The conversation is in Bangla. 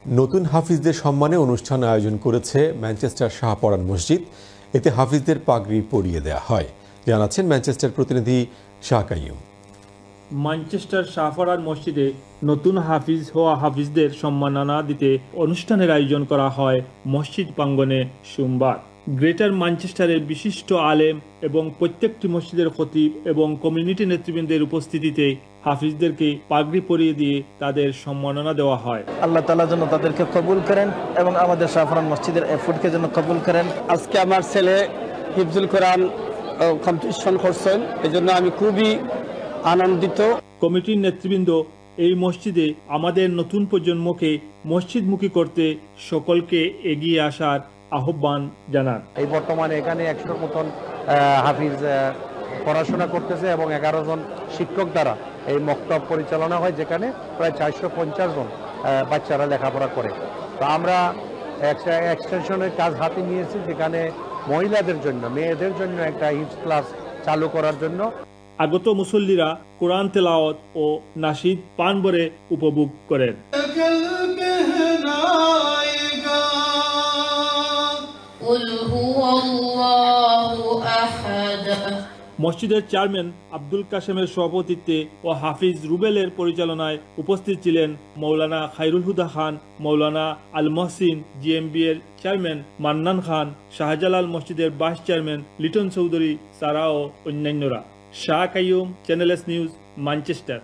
নতুন হাফিজদের সম্মানে অনুষ্ঠান আয়োজন করেছে ম্যানচেস্টার শাহপরান মসজিদ। এতে হাফিজদের পাগড়ি পরিয়ে দেওয়া হয়, জানাচ্ছেন ম্যানচেস্টার প্রতিনিধি শাহ কাইয়ুম। ম্যানচেস্টার শাহপরান মসজিদে নতুন হাফিজ হওয়া হাফিজদের সম্মাননা দিতে অনুষ্ঠানের আয়োজন করা হয় মসজিদ প্রাঙ্গণে সোমবার। গ্রেটার ম্যানচেস্টারের বিশিষ্ট আলেম এবং প্রত্যেকটি মসজিদের খতিব এবং কমিউনিটি নেতৃবৃন্দের উপস্থিতিতে হাফিজদেরকে পাগড়ি পরিয়ে দিয়ে তাদের সম্মাননা দেওয়া হয়। আল্লাহ তাআলা যেন তাদেরকে কবুল করেন এবং আমাদের শাহপরান মসজিদের এফোর্টকে যেন কবুল করেন। আজকে আমার ছেলে হিফজুল কোরআন কম্পিটিশন করছেন, এজন্য আমি খুবই আনন্দিত। কমিটির নেতৃবৃন্দ এই মসজিদে আমাদের নতুন প্রজন্মকে মসজিদমুখী করতে সকলকে এগিয়ে আসার আহ্বান জানান। এই বর্তমানে এখানে 100 মতন হাফিজ পড়াশোনা করতেছে এবং 11 জন শিক্ষক দ্বারা এই মক্তব পরিচালনা হয়, যেখানে প্রায় 450 জন বাচ্চারা লেখাপড়া করে। তো আমরা একটা এক্সটেনশনের কাজ হাতে নিয়েছি, যেখানে মহিলাদের জন্য, মেয়েদের জন্য একটা হিফজ ক্লাস চালু করার জন্য। আগত মুসল্লিরা কোরআন তেলাওয়াত ও নাশিদ পান ভরে উপভোগ করেন। মসজিদের চেয়ারম্যান আব্দুল কাশেমের সভাপতিত্বে ও হাফিজ রুবেলের পরিচালনায় উপস্থিত ছিলেন মৌলানা খায়রুল হুদা খান, মৌলানা আল মহসিন, জিএমবি এর চেয়ারম্যান মান্নান খান, শাহজালাল মসজিদের ভাইস চেয়ারম্যান লিটন চৌধুরী ছাড়াও অন্যান্যরা। Shah Qayum, channel S news, Manchester.